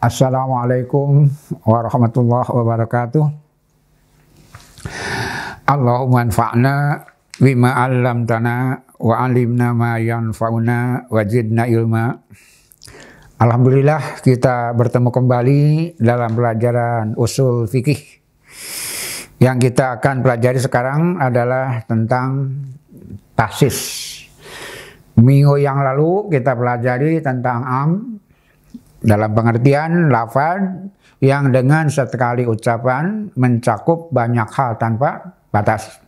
Assalamualaikum warahmatullahi wabarakatuh. Allahumma anfa'na bima 'allamtana wa 'allimna ma yanfa'una wa zidna ilma. Alhamdulillah kita bertemu kembali dalam pelajaran usul fikih. Yang kita akan pelajari sekarang adalah tentang tahsis. Minggu yang lalu kita pelajari tentang am dalam pengertian lafaz yang dengan sekali ucapan mencakup banyak hal tanpa batas.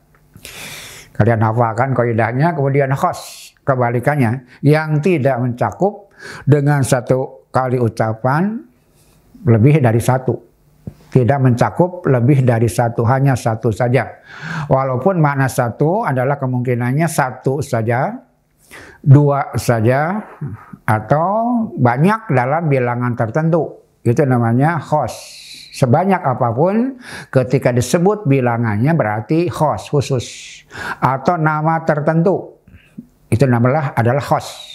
Kalian hafalkan kaidahnya. Kemudian khos, kebalikannya, yang tidak mencakup dengan satu kali ucapan lebih dari satu. Tidak mencakup lebih dari satu, hanya satu saja. Walaupun makna satu adalah kemungkinannya satu saja, dua saja, atau banyak dalam bilangan tertentu. Itu namanya khos. Sebanyak apapun ketika disebut bilangannya berarti khos, khusus. Atau nama tertentu. Itu adalah khos.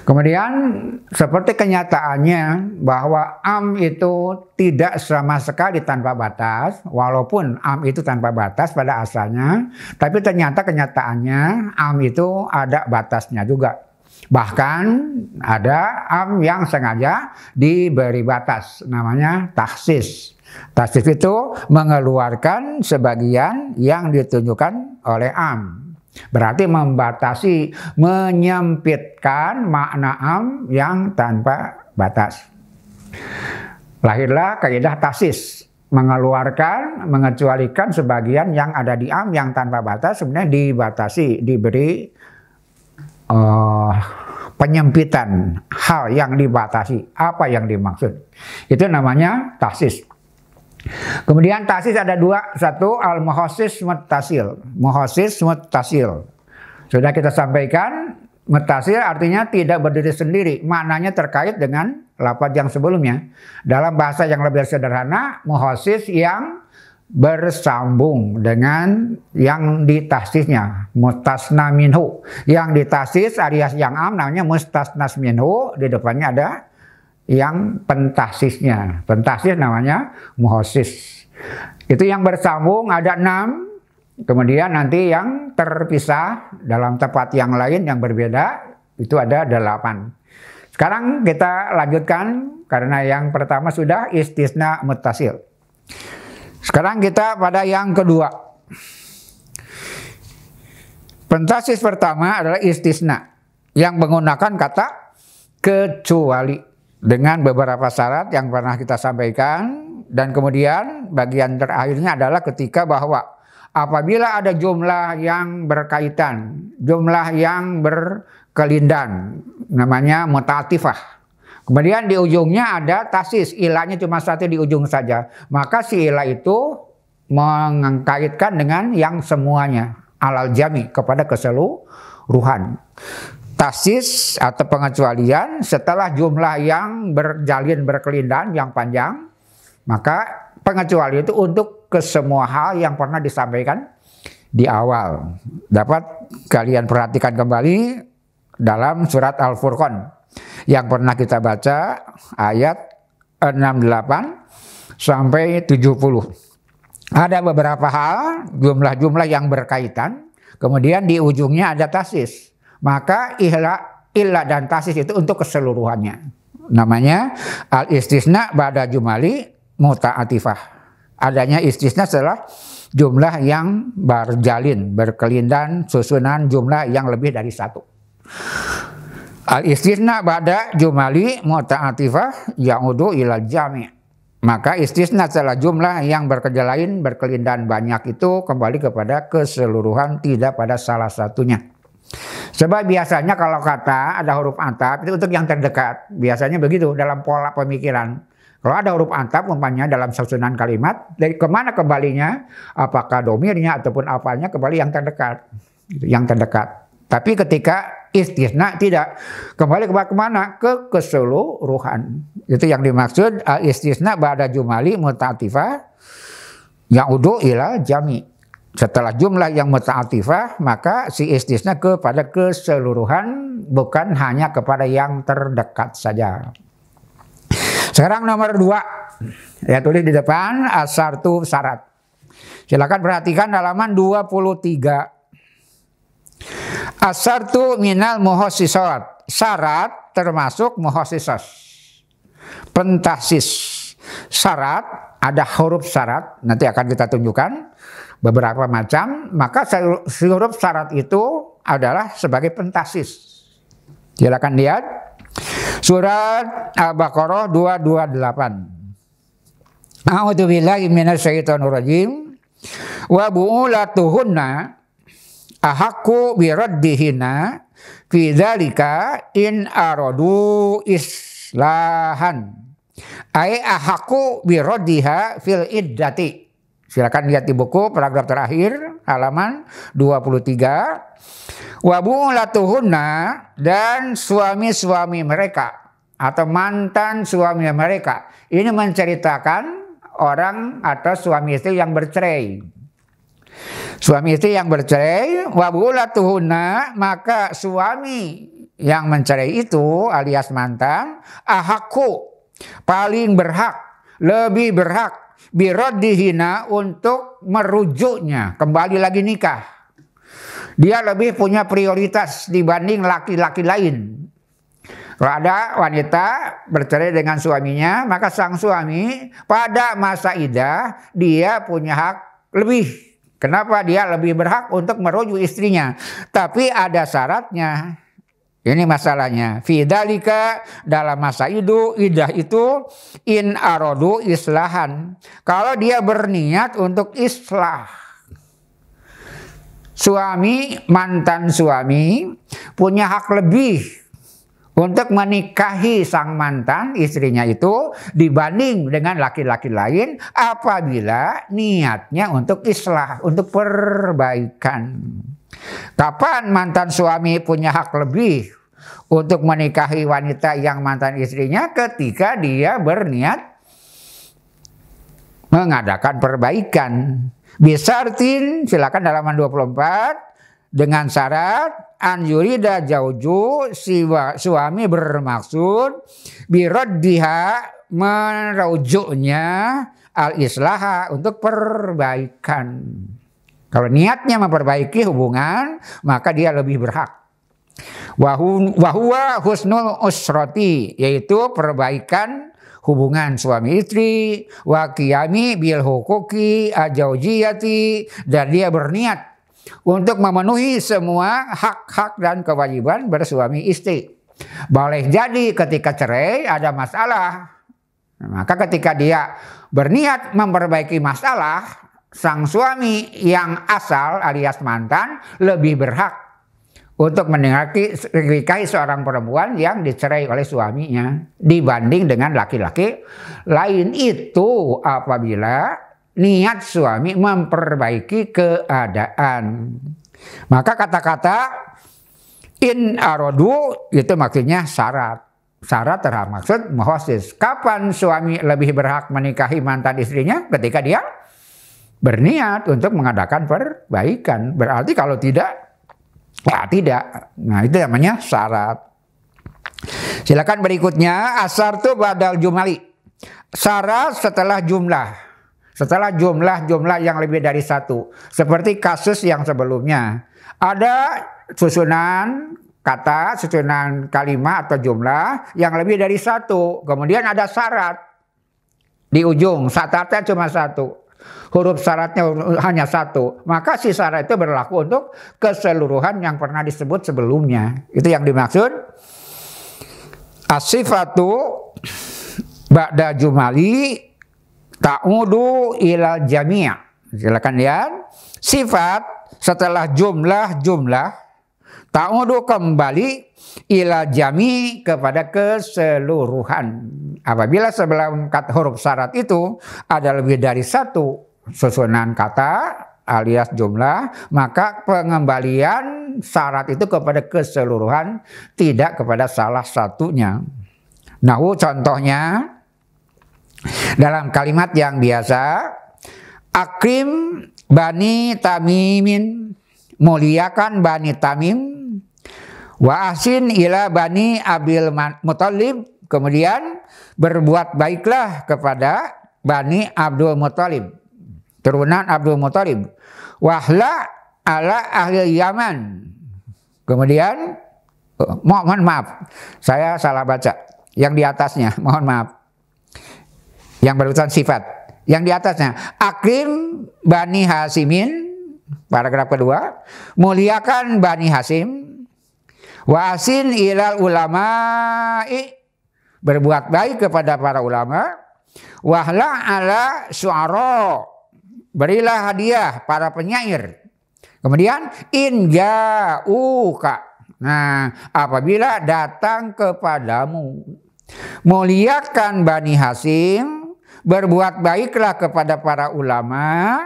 Kemudian seperti kenyataannya bahwa am itu tidak sama sekali tanpa batas. Walaupun am itu tanpa batas pada asalnya. Tapi ternyata kenyataannya am itu ada batasnya juga. Bahkan ada am yang sengaja diberi batas, namanya tahsis. Tahsis itu mengeluarkan sebagian yang ditunjukkan oleh am. Berarti membatasi, menyempitkan makna am yang tanpa batas. Lahirlah kaidah tahsis, mengeluarkan, mengecualikan sebagian yang ada di am yang tanpa batas sebenarnya dibatasi, diberi penyempitan hal yang dibatasi. Apa yang dimaksud? Itu namanya tahsis. Kemudian tahsis ada dua. Satu al-mukhassis muttasil. Mukhassis muttasil. Sudah kita sampaikan, muttasil artinya tidak berdiri sendiri. Maknanya terkait dengan lafaz yang sebelumnya. Dalam bahasa yang lebih sederhana, mukhassis yang bersambung dengan yang ditahsisnya, mustasna minhu. Yang ditahsis alias yang am namanya mustasnas minhu, di depannya ada yang pentahsisnya. Pentahsis namanya mukhassis. Itu yang bersambung ada 6, kemudian nanti yang terpisah dalam tempat yang lain yang berbeda itu ada 8. Sekarang kita lanjutkan karena yang pertama sudah istisna muttasil. Sekarang kita pada yang kedua. Pentahsis pertama adalah istisna yang menggunakan kata kecuali dengan beberapa syarat yang pernah kita sampaikan. Dan kemudian bagian terakhirnya adalah ketika bahwa apabila ada jumlah yang berkaitan, jumlah yang berkelindan, namanya muta'atifah. Kemudian di ujungnya ada tahsis, ilahnya cuma satu di ujung saja. Maka si ilah itu mengkaitkan dengan yang semuanya. Alal jami, kepada keseluruhan. Tahsis atau pengecualian setelah jumlah yang berjalin berkelindan yang panjang. Maka pengecualian itu untuk ke semua hal yang pernah disampaikan di awal. Dapat kalian perhatikan kembali dalam surat Al-Furqan yang pernah kita baca ayat 68 sampai 70. Ada beberapa hal, jumlah-jumlah yang berkaitan, kemudian di ujungnya ada tahsis. Maka ilah dan tahsis itu untuk keseluruhannya. Namanya al-istisna ba'da jumali muta'atifah. Adanya istisna setelah jumlah yang berjalin, berkelindan, susunan jumlah yang lebih dari satu. Al-istisna ba'da jumali muta'atifah ya'udu ilal jami'. Maka istisna setelah jumlah yang lain berkelindan banyak itu kembali kepada keseluruhan, tidak pada salah satunya. Sebab biasanya kalau kata ada huruf ataf itu untuk yang terdekat. Biasanya begitu dalam pola pemikiran. Kalau ada huruf ataf umpamanya dalam susunan kalimat, dari kemana kembalinya? Apakah domirnya ataupun apanya, kembali yang terdekat. Yang terdekat. Tapi ketika istisna tidak, kembali kemana? Ke keseluruhan. Itu yang dimaksud istisna ba'da jumali muta'atifah ya'udu ila jami. Setelah jumlah yang muta'atifah, maka si istisna kepada keseluruhan, bukan hanya kepada yang terdekat saja. Sekarang nomor 2. Ya, tulis di depan as-syartu syarat. Silakan perhatikan halaman 23. As-syartu minal muhassisat. Syarat termasuk muhassisat. Pentasis. Syarat, ada huruf syarat, nanti akan kita tunjukkan beberapa macam. Maka huruf syarat itu adalah sebagai pentasis. Silakan lihat surat Al-Baqarah 228. A'udzubillahi minasyaitonirrajim. Wa bu'ulatuhunna ahaqqu biraddihinna fi dzalika in aradu islahan. Ai ahaqqu biraddiha fil iddati. Silakan lihat di buku paragraf terakhir halaman 23. Wa bu'ulatuhunna, dan suami-suami mereka atau mantan suami mereka. Ini menceritakan orang atau suami istri yang bercerai. Suami istri yang bercerai, wa bu'ulatuhunna, maka suami yang mencerai itu alias mantan, ahaqqu, paling berhak, lebih berhak, biraddihina, untuk merujuknya, kembali lagi nikah. Dia lebih punya prioritas dibanding laki-laki lain. Kalau ada wanita bercerai dengan suaminya, maka sang suami pada masa iddah dia punya hak lebih. Kenapa dia lebih berhak untuk merujuk istrinya? Tapi ada syaratnya. Ini masalahnya. Fi dzalika, dalam masa iddah itu, in aradu islahan. Kalau dia berniat untuk islah. Suami, mantan suami punya hak lebih untuk menikahi sang mantan istrinya itu dibanding dengan laki-laki lain apabila niatnya untuk islah, untuk perbaikan. Kapan mantan suami punya hak lebih untuk menikahi wanita yang mantan istrinya? Ketika dia berniat mengadakan perbaikan. Bisartin, silakan halaman 24, dengan syarat an yurida jauju, si suami bermaksud biraddiha, merujuknya, al-islaha, untuk perbaikan. Kalau niatnya memperbaiki hubungan, maka dia lebih berhak. Wahuwa husnul usrati, yaitu perbaikan hubungan suami istri, wa qiyami bil huquqi ajaujiyati, dan dia berniat untuk memenuhi semua hak-hak dan kewajiban bersuami istri. Boleh jadi ketika cerai ada masalah, maka ketika dia berniat memperbaiki masalah, sang suami yang asal alias mantan lebih berhak untuk menikahi seorang perempuan yang dicerai oleh suaminya dibanding dengan laki-laki lain. Itu apabila niat suami memperbaiki keadaan. Maka kata-kata in aradu itu maksudnya syarat. Syarat termaksud muhassis. Kapan suami lebih berhak menikahi mantan istrinya? Ketika dia berniat untuk mengadakan perbaikan. Berarti kalau tidak, ya tidak. Nah, itu namanya syarat. Silakan berikutnya, asyartu badal jumali. Syarat setelah jumlah. Setelah jumlah yang lebih dari satu. Seperti kasus yang sebelumnya. Ada susunan kata, susunan kalimat atau jumlah yang lebih dari satu. Kemudian ada syarat di ujung. Syaratnya cuma satu. Huruf syaratnya hanya satu. Maka si syarat itu berlaku untuk keseluruhan yang pernah disebut sebelumnya. Itu yang dimaksud as-sifatu ba'da jumali ta'udu ilal jami'. Silakan lihat. Sifat setelah jumlah ta'udu kembali ilal jami', kepada keseluruhan. Apabila sebelum huruf syarat itu ada lebih dari satu susunan kata alias jumlah, maka pengembalian syarat itu kepada keseluruhan, tidak kepada salah satunya. Nah, contohnya dalam kalimat yang biasa, akrim bani tamimin, muliakan bani tamim, wa ahsin ila bani abil muthalib kemudian berbuat baiklah kepada Bani Abdul Muthalib, turunan Abdul Muthalib. Wahla ala ahli Yaman. Kemudian, mohon maaf, saya salah baca. Yang di atasnya, mohon maaf. Yang berurusan sifat. Yang di atasnya, akrim Bani Hasimin, paragraf kedua, muliakan Bani Hasim, wasin ilal ulama'i, berbuat baik kepada para ulama, wahla ala syu'ara, berilah hadiah para penyair. Kemudian inja'uka, nah apabila datang kepadamu, muliakan Bani Hasim, berbuat baiklah kepada para ulama,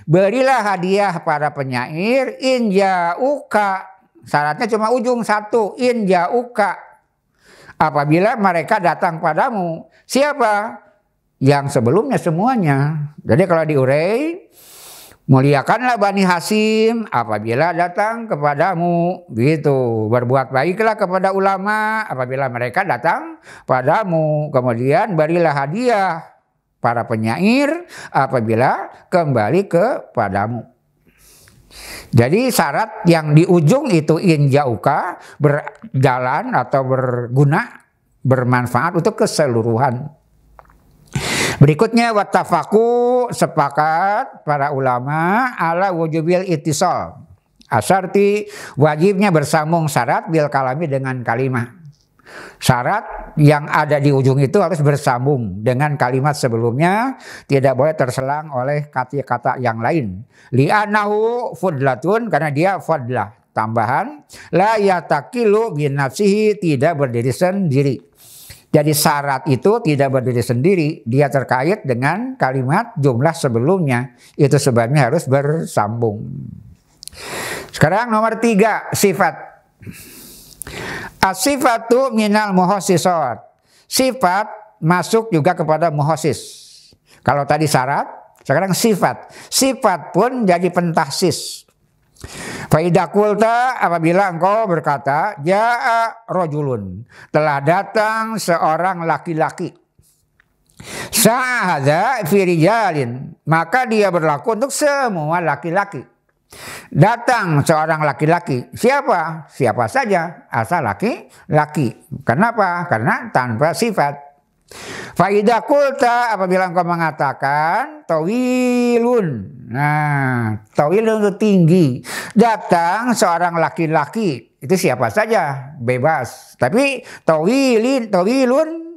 berilah hadiah para penyair, inja'uka, syaratnya cuma ujung satu, inja'uka, apabila mereka datang padamu. Siapa? Yang sebelumnya semuanya. Jadi kalau diurai, muliakanlah Bani Hasim apabila datang kepadamu, gitu. Berbuat baiklah kepada ulama apabila mereka datang padamu. Kemudian berilah hadiah para penyair apabila kembali kepadamu. Jadi syarat yang di ujung itu injauka, berjalan atau berguna, bermanfaat untuk keseluruhan. Berikutnya wattafaku, sepakat para ulama ala wujubil ittisal, asyarti, wajibnya bersambung syarat bil kalami dengan kalimah. Syarat yang ada di ujung itu harus bersambung dengan kalimat sebelumnya, tidak boleh terselang oleh kata-kata yang lain. Li'annahu fudlatun, karena dia fadlah, tambahan. La yatakilu bin nafsihi, tidak berdiri sendiri. Jadi syarat itu tidak berdiri sendiri, dia terkait dengan kalimat jumlah sebelumnya. Itu sebabnya harus bersambung. Sekarang nomor 3, sifat. As-sifatu minal muhassisat. Sifat masuk juga kepada muhassis. Kalau tadi syarat, sekarang sifat. Sifat pun jadi pentahsis. Faidah kulta, apabila engkau berkata, ja'a rojulun, telah datang seorang laki-laki. Sa'adha fi rijalin, maka dia berlaku untuk semua laki-laki. Datang seorang laki-laki, siapa? Siapa saja, asal laki-laki. Kenapa? Karena tanpa sifat. Faidah kulta, apabila engkau mengatakan tawilun, nah tawilun itu tinggi, datang seorang laki-laki, itu siapa saja, bebas. Tapi tawilun,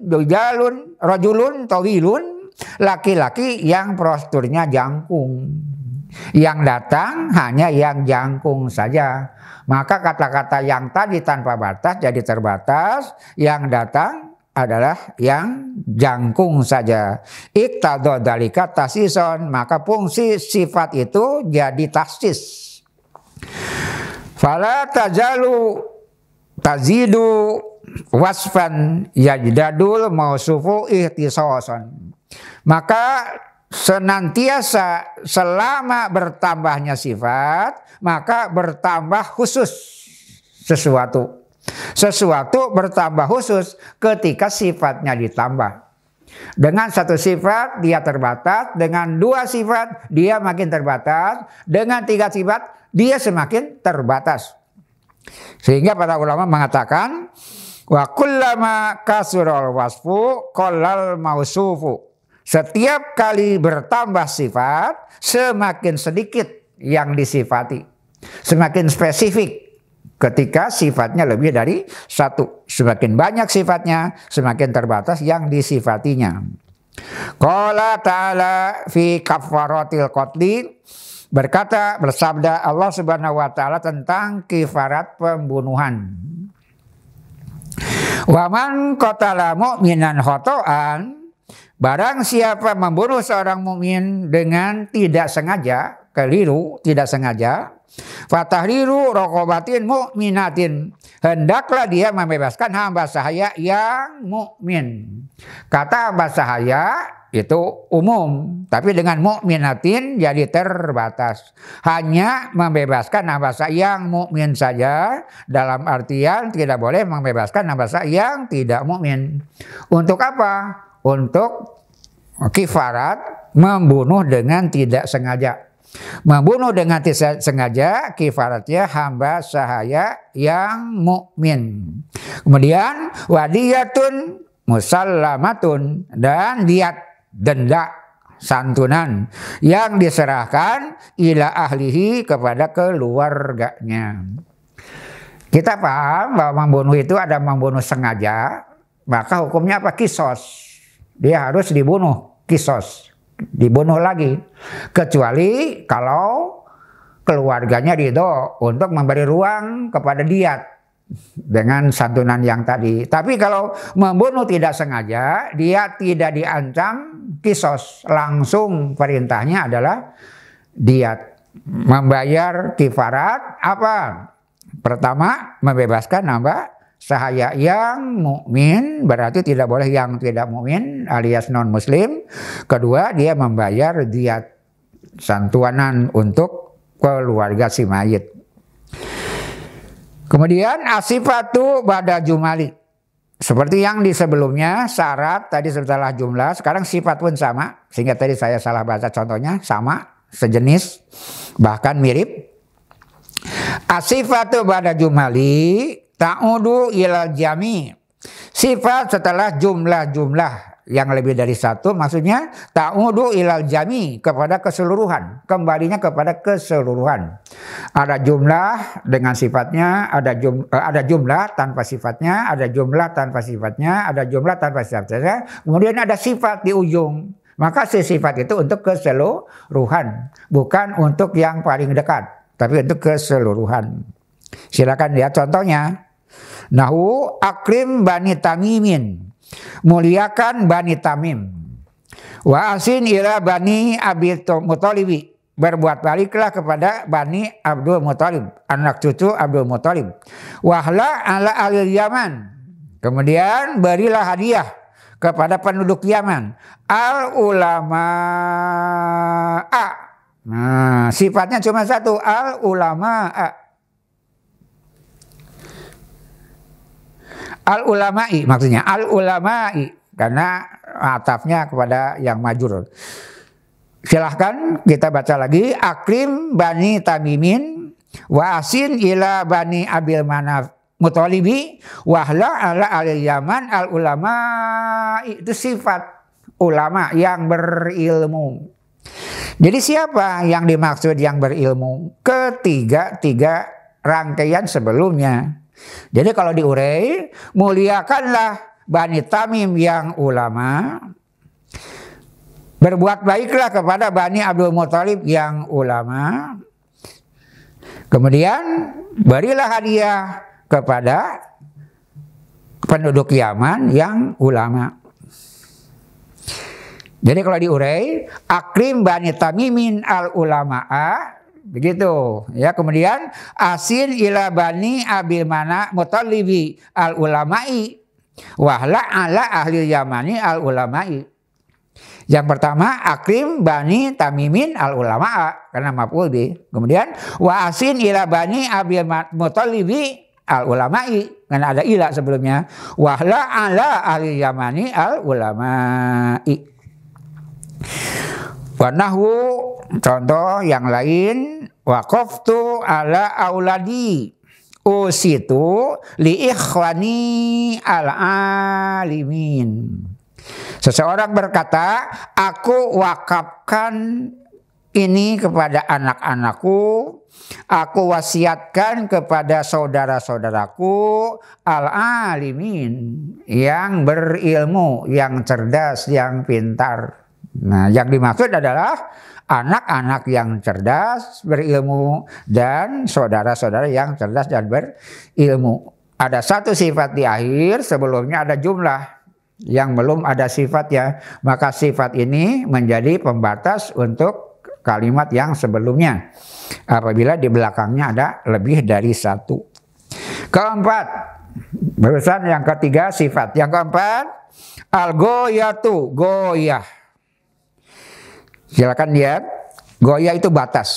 dojalun, rajulun, tawilun, laki-laki yang posturnya jangkung. Yang datang hanya yang jangkung saja. Maka kata-kata yang tadi tanpa batas jadi terbatas, yang datang adalah yang jangkung saja. Iqtadha dzalika tasison, maka fungsi sifat itu jadi taksis. Fala tazalu tazidu wasfan yajdadul mausufu ihtisasan. Maka senantiasa selama bertambahnya sifat, maka bertambah khusus sesuatu. Sesuatu bertambah khusus ketika sifatnya ditambah. Dengan satu sifat dia terbatas, dengan 2 sifat dia makin terbatas, dengan 3 sifat dia semakin terbatas. Sehingga para ulama mengatakan wa kullama kasural wasfu qallal mausufu. Setiap kali bertambah sifat, semakin sedikit yang disifati, semakin spesifik. Ketika sifatnya lebih dari 1, semakin banyak sifatnya, semakin terbatas yang disifatinya. Qala ta'ala fi kafaratil qatli, berkata, bersabda Allah Subhanahu wa taala tentang kifarat pembunuhan. Wa man qatala mu'minan khata'an, barang siapa membunuh seorang mukmin dengan tidak sengaja, keliru, tidak sengaja, fatahriru raqabatin mu'minatin, hendaklah dia membebaskan hamba sahaya yang mukmin. Kata hamba sahaya itu umum, tapi dengan mukminatin jadi terbatas. Hanya membebaskan nafasa yang mukmin saja, dalam artian tidak boleh membebaskan nafasa yang tidak mukmin. Untuk apa? Untuk kifarat membunuh dengan tidak sengaja. Membunuh dengan tidak sengaja kifaratnya hamba sahaya yang mukmin. Kemudian wadiyatun musallamatun, dan diat denda santunan yang diserahkan ila ahlihi kepada keluarganya. Kita paham bahwa membunuh itu ada membunuh sengaja, maka hukumnya apa? Kisos. Dia harus dibunuh, kisos, dibunuh lagi. Kecuali kalau keluarganya ridho untuk memberi ruang kepada diat dengan santunan yang tadi. Tapi kalau membunuh tidak sengaja, dia tidak diancam kisos, langsung perintahnya adalah diat, membayar kifarat apa? Pertama, membebaskan hamba sahaya yang mukmin, berarti tidak boleh yang tidak mukmin alias non muslim. Kedua, dia membayar diat, santunan untuk keluarga si mayit. Kemudian asifatu ba'da jumali. Seperti yang di sebelumnya, syarat tadi setelah jumlah, sekarang sifat pun sama. Sehingga tadi saya salah baca contohnya, sama, sejenis, bahkan mirip. Asifatu ba'da jumali ta'udu ilal jami. Sifat setelah jumlah-jumlah yang lebih dari satu, maksudnya ta'udu ilal jami, kepada keseluruhan, kembalinya kepada keseluruhan. Ada jumlah dengan sifatnya, ada jumlah tanpa sifatnya, ada jumlah tanpa sifatnya, ada jumlah tanpa sifatnya, kemudian ada sifat di ujung. Maka si sifat itu untuk keseluruhan, bukan untuk yang paling dekat, tapi untuk keseluruhan. Silakan lihat contohnya. Nahu akrim bani tamimin, muliakan Bani Tamim. Wa asin ila Bani Abi Muthalibi, berbuat baiklah kepada Bani Abdul Muthalib, anak cucu Abdul Muthalib. Wahla ala ahli Yaman, kemudian berilah hadiah kepada penduduk Yaman. Al ulama a. Nah, sifatnya cuma satu, al ulama a. Al-ulama'i maksudnya, al-ulama'i, karena atafnya kepada yang majur. Silahkan kita baca lagi. Akrim Bani Tamimin wa asin ila Bani Abil Manaf Muthalibi wahla ala al-Yaman al-ulama'i. Itu sifat ulama yang berilmu. Jadi siapa yang dimaksud yang berilmu? Tiga rangkaian sebelumnya. Jadi kalau diurai, muliakanlah Bani Tamim yang ulama, berbuat baiklah kepada Bani Abdul Muthalib yang ulama, kemudian berilah hadiah kepada penduduk Yaman yang ulama. Jadi kalau diurai, akrim Bani Tamimin al ulama'a, begitu ya. Kemudian asin ila Bani Abil Mana Muthalibi al ulama'i wahla ala ahli Yamani al ulama'i. Yang pertama akrim Bani Tamimin al ulama'a karena maf'ul bih. Kemudian wa asin ila Bani Abil Muthalibi al ulama'i karena ada ila sebelumnya. Wahla ala ahli Yamani al ulama'i. Wa nahwu, contoh yang lain, waqaftu ala auladi usitu li ikhwani al-alimin. Seseorang berkata, aku wakafkan ini kepada anak-anakku, aku wasiatkan kepada saudara-saudaraku al-alimin, yang berilmu, yang cerdas, yang pintar. Nah, yang dimaksud adalah anak-anak yang cerdas, berilmu, dan saudara-saudara yang cerdas dan berilmu. Ada satu sifat di akhir, sebelumnya ada jumlah yang belum ada sifatnya. Maka sifat ini menjadi pembatas untuk kalimat yang sebelumnya, apabila di belakangnya ada lebih dari satu. Keempat, barusan yang ketiga sifat. Yang keempat, al-goyatu, goyah. Silakan lihat, goyah itu batas.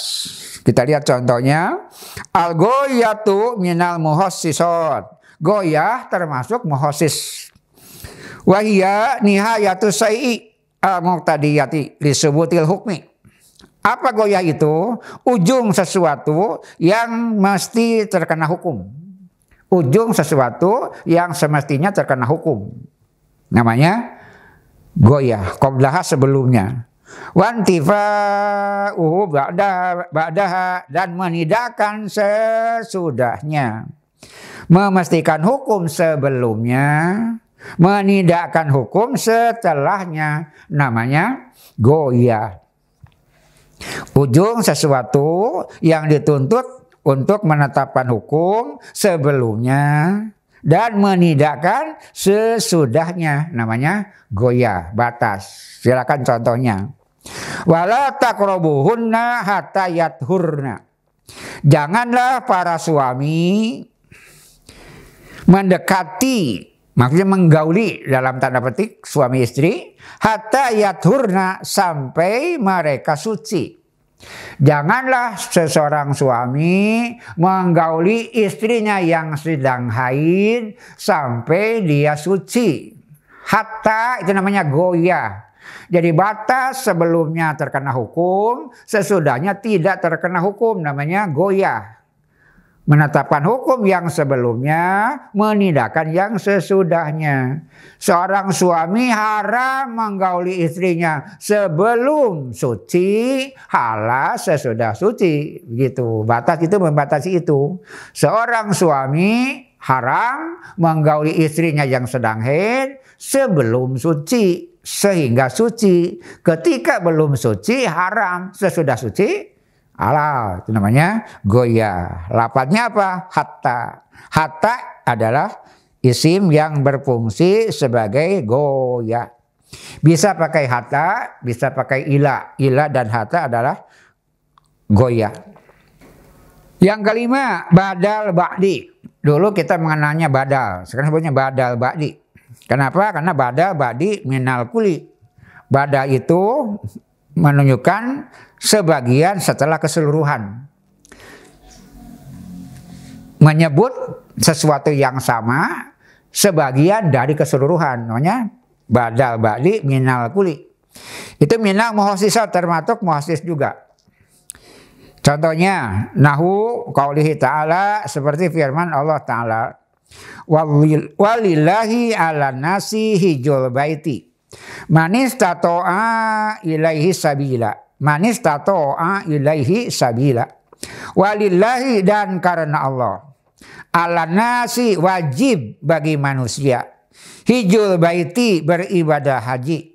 Kita lihat contohnya, al-goyatu minal muhassisat. Goyah termasuk muhassis. Wahia nihayatu syai'i al-muqtadiyati disubutil hukmi. Apa goyah itu? Ujung sesuatu yang mesti terkena hukum. Ujung sesuatu yang semestinya terkena hukum. Namanya goyah. Qablaha sebelumnya. Wantifa'uhu ba'daha dan menidakkan sesudahnya. Memastikan hukum sebelumnya, menidakkan hukum setelahnya. Namanya goyah. Ujung sesuatu yang dituntut untuk menetapkan hukum sebelumnya dan menidakkan sesudahnya, namanya goyah, batas. Silakan contohnya. Wala taqrabuhunna hatta yathurna. Janganlah para suami mendekati, maksudnya menggauli dalam tanda petik suami istri, hatta yathurna, sampai mereka suci. Janganlah seseorang suami menggauli istrinya yang sedang haid sampai dia suci. Hatta itu namanya goyah. Jadi batas sebelumnya terkena hukum, sesudahnya tidak terkena hukum, namanya goyah. Menetapkan hukum yang sebelumnya, menidakkan yang sesudahnya. Seorang suami haram menggauli istrinya sebelum suci, halal sesudah suci. Begitu. Batas itu membatasi itu. Seorang suami haram menggauli istrinya yang sedang haid sebelum suci, sehingga suci. Ketika belum suci haram, sesudah suci halal. Itu namanya goyah. Lafadznya apa? Hatta. Hatta adalah isim yang berfungsi sebagai goyah. Bisa pakai hatta, bisa pakai ila. Ila dan hatta adalah goyah. Yang kelima, badal ba'di. Dulu kita mengenalnya badal, sekarang sebutnya badal ba'di. Kenapa? Karena badal ba'di minal kuli. Badal itu menunjukkan sebagian setelah keseluruhan. Menyebut sesuatu yang sama sebagian dari keseluruhan. Namanya badal ba'di minal kuli. Itu minal muhassisat, termasuk muhassis juga. Contohnya nahu qaulihi ta'ala, seperti firman Allah Ta'ala, walillahi ala nasi hijul baiti manis tato'a ilaihi sabila. Manis tato'a ilaihi sabila. Walillahi, dan karena Allah, ala nasi wajib bagi manusia, hijul baiti beribadah haji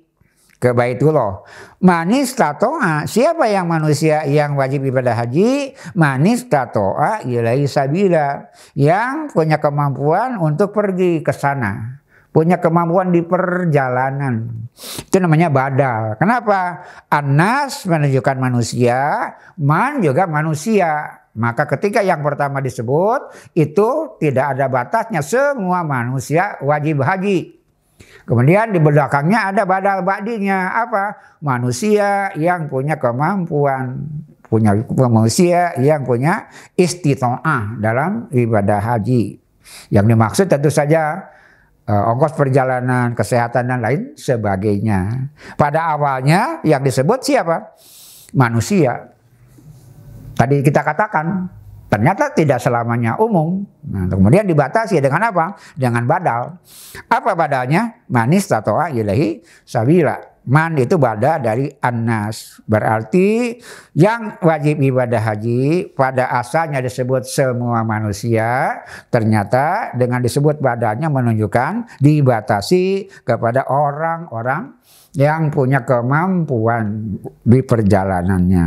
ke Baitullah. Manis tato'a, siapa yang manusia yang wajib ibadah haji? Manis tato'a ilaihi sabila, yang punya kemampuan untuk pergi ke sana, punya kemampuan di perjalanan. Itu namanya badal. Kenapa? Anas menunjukkan manusia, man juga manusia. Maka ketika yang pertama disebut itu tidak ada batasnya, semua manusia wajib haji. Kemudian di belakangnya ada badal ba'dinya, apa? Manusia yang punya kemampuan, punya manusia yang punya istita'ah dalam ibadah haji. Yang dimaksud tentu saja ongkos perjalanan, kesehatan dan lain sebagainya. Pada awalnya yang disebut siapa? Manusia. Tadi kita katakan ternyata tidak selamanya umum. Nah, kemudian dibatasi dengan apa? Dengan badal. Apa badalnya? Manis tato'a ilahi sabila. Man itu badal dari annas. Berarti yang wajib ibadah haji pada asalnya disebut semua manusia. Ternyata dengan disebut badalnya menunjukkan dibatasi kepada orang-orang yang punya kemampuan di perjalanannya.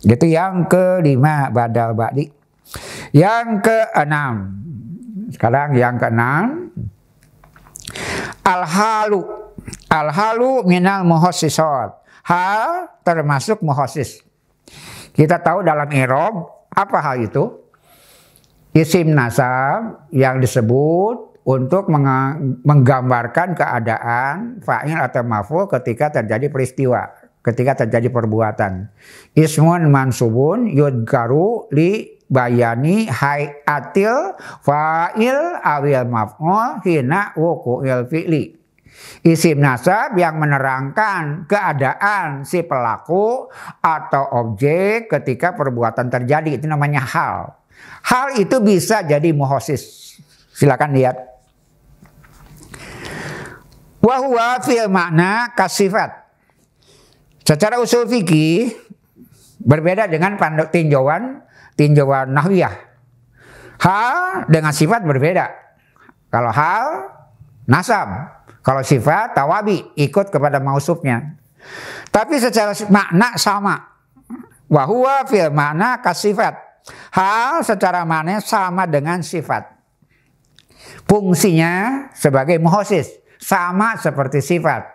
Itu yang kelima, badal ba'di. Yang keenam, sekarang yang keenam, al-halu. Al-halu minal muhassisat. Hal termasuk muhassis. Kita tahu dalam i'rab apa hal itu? Isim nasab yang disebut untuk menggambarkan keadaan fa'il atau maf'ul ketika terjadi peristiwa. ketika terjadi perbuatan. Ismun mansubun yudgaru li bayani hayatil fa'il awil maf'ul hina wuqu'il fi'li. Isim nasab yang menerangkan keadaan si pelaku atau objek ketika perbuatan terjadi, itu namanya hal. Hal itu bisa jadi muhosis. Silakan lihat. Wa huwa fil makna kasifat. Secara usul fikih berbeda dengan tinjauan nahwiyah. Hal dengan sifat berbeda. Kalau hal nasab, kalau sifat tawabi, ikut kepada mausufnya. Tapi secara makna sama. Wa huwa fil makna kasifat. Hal secara makna sama dengan sifat. Fungsinya sebagai muhosis, sama seperti sifat.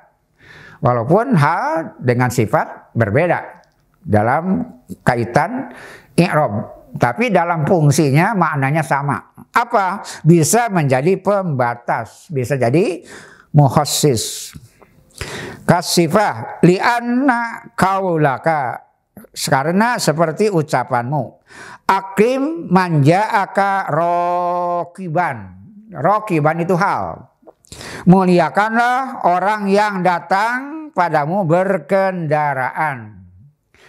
Walaupun hal dengan sifat berbeda dalam kaitan i'rab, tapi dalam fungsinya maknanya sama. Apa? Bisa menjadi pembatas, bisa jadi mukhassis. Kasifah li'anna kaulaka, karena seperti ucapanmu. Akrim manja'aka rokiban. Rokiban itu hal. Muliakanlah orang yang datang padamu berkendaraan.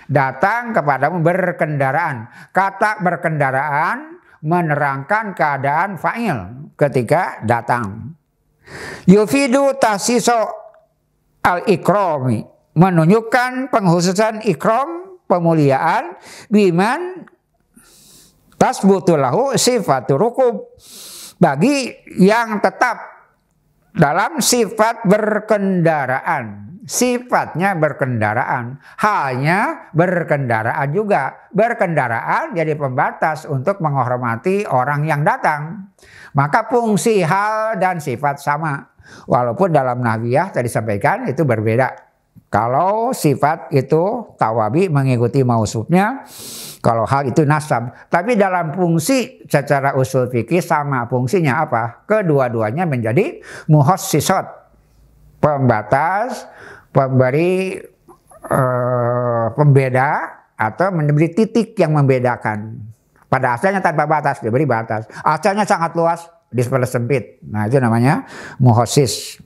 Datang kepadamu berkendaraan. Kata berkendaraan menerangkan keadaan fa'il ketika datang. Yufidu tasiso al-ikrami, menunjukkan pengkhususan ikram, pemuliaan, biman tasbutulahu sifatu rukub, bagi yang tetap dalam sifat berkendaraan. Sifatnya berkendaraan, halnya berkendaraan juga. Berkendaraan jadi pembatas untuk menghormati orang yang datang. Maka fungsi hal dan sifat sama. Walaupun dalam nahwiyah tadi sampaikan itu berbeda. Kalau sifat itu tawabi mengikuti mausufnya, kalau hal itu nasab. Tapi dalam fungsi secara usul fikih sama. Fungsinya apa? Kedua-duanya menjadi muhassisat, pembatas, pemberi pembeda, atau memberi titik yang membedakan. Pada asalnya tanpa batas, diberi batas. Asalnya sangat luas, dipersempit. Nah, itu namanya muhassis.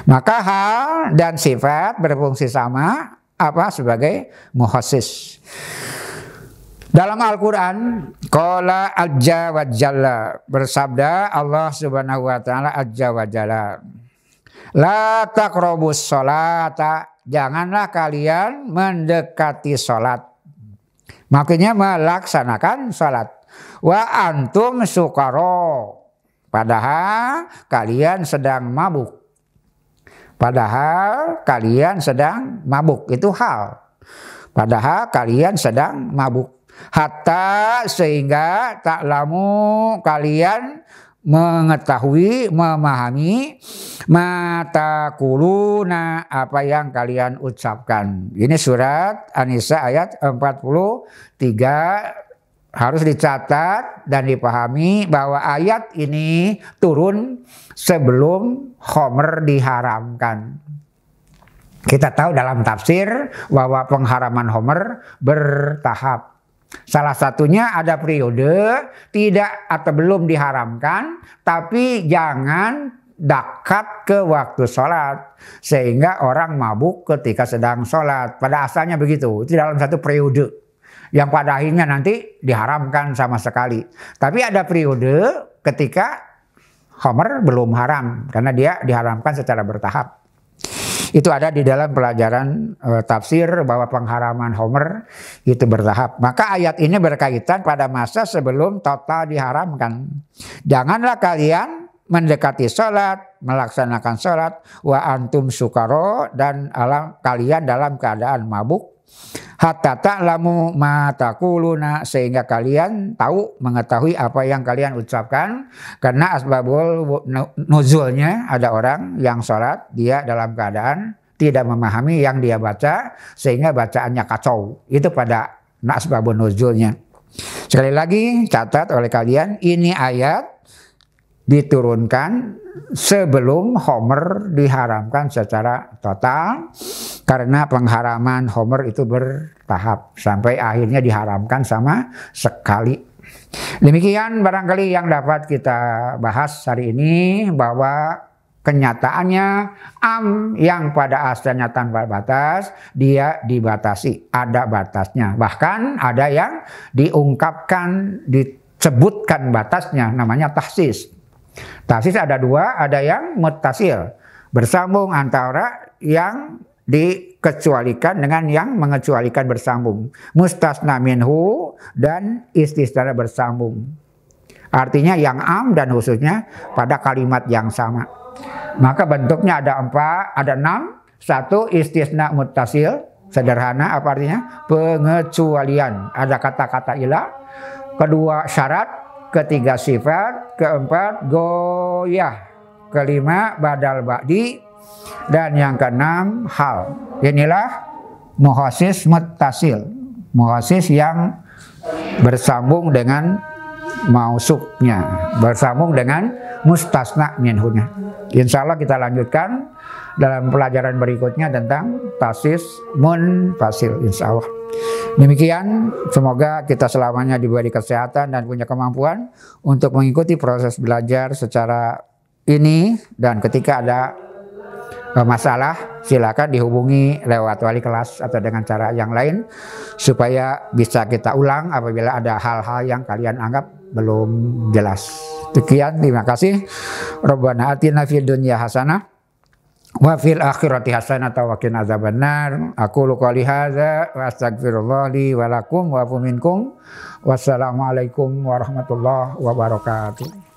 Maka hal dan sifat berfungsi sama sebagai muhassis. Dalam Al-Quran, qala azza wa jalla, bersabda Allah subhanahu wa ta'ala azza wa jalla, la taqrabus sholata, janganlah kalian mendekati sholat. Maksudnya melaksanakan sholat. Wa antum sukaro, padahal kalian sedang mabuk. Padahal kalian sedang mabuk, itu hal. Padahal kalian sedang mabuk. Hatta sehingga ta'lamu, kalian mengetahui, memahami, mata kuluna, apa yang kalian ucapkan. Ini surat An-Nisa ayat 43. Harus dicatat dan dipahami bahwa ayat ini turun sebelum khamr diharamkan. Kita tahu dalam tafsir bahwa pengharaman khamr bertahap. Salah satunya ada periode tidak atau belum diharamkan, tapi jangan dekat ke waktu sholat sehingga orang mabuk ketika sedang sholat. Pada asalnya begitu, itu dalam satu periode yang pada akhirnya nanti diharamkan sama sekali. Tapi ada periode ketika khamr belum haram karena dia diharamkan secara bertahap. Itu ada di dalam pelajaran tafsir bahwa pengharaman khamr itu bertahap. Maka ayat ini berkaitan pada masa sebelum total diharamkan. Janganlah kalian mendekati sholat, melaksanakan sholat, wa antum sukaro, dan kalian dalam keadaan mabuk. Hatta ta'lamu ma taquluna, sehingga kalian tahu, mengetahui apa yang kalian ucapkan. Karena asbabul nuzulnya ada orang yang sholat, dia dalam keadaan tidak memahami yang dia baca sehingga bacaannya kacau. Itu pada asbabul nuzulnya. Sekali lagi catat oleh kalian, ini ayat diturunkan sebelum khamr diharamkan secara total. Karena pengharaman Homer itu bertahap sampai akhirnya diharamkan sama sekali. Demikian barangkali yang dapat kita bahas hari ini, bahwa kenyataannya yang pada asalnya tanpa batas, dia dibatasi, ada batasnya. Bahkan ada yang diungkapkan, disebutkan batasnya, namanya tahsis. Tahsis ada dua, ada yang muttasil, bersambung antara yang dikecualikan dengan yang mengecualikan bersambung. Mustasna minhu dan istisna bersambung. Artinya yang am dan khususnya pada kalimat yang sama. Maka bentuknya ada 4, ada 6. 1 istisna muttasil, sederhana, apa artinya? Pengecualian, ada kata-kata ilah. Kedua syarat, ketiga sifat, keempat goyah, kelima badal ba'di, dan yang keenam hal. Inilah mukhassis muttasil, mukhassis yang bersambung dengan mausufnya, bersambung dengan mustasna minhunya. Insya Allah kita lanjutkan dalam pelajaran berikutnya tentang tahsis munfasil, insya Allah. Demikian, semoga kita selamanya diberi kesehatan dan punya kemampuan untuk mengikuti proses belajar secara ini, dan ketika ada masalah silakan dihubungi lewat wali kelas atau dengan cara yang lain supaya bisa kita ulang apabila ada hal-hal yang kalian anggap belum jelas. Sekian, terima kasih. Rabbana atina fid dunya hasanah wa fil akhirati hasanah wa qina adzabannar. Aqulu qouli hadza wa astaghfirullah li wa lakum wa afu minkum. Wassalamualaikum warahmatullahi wabarakatuh.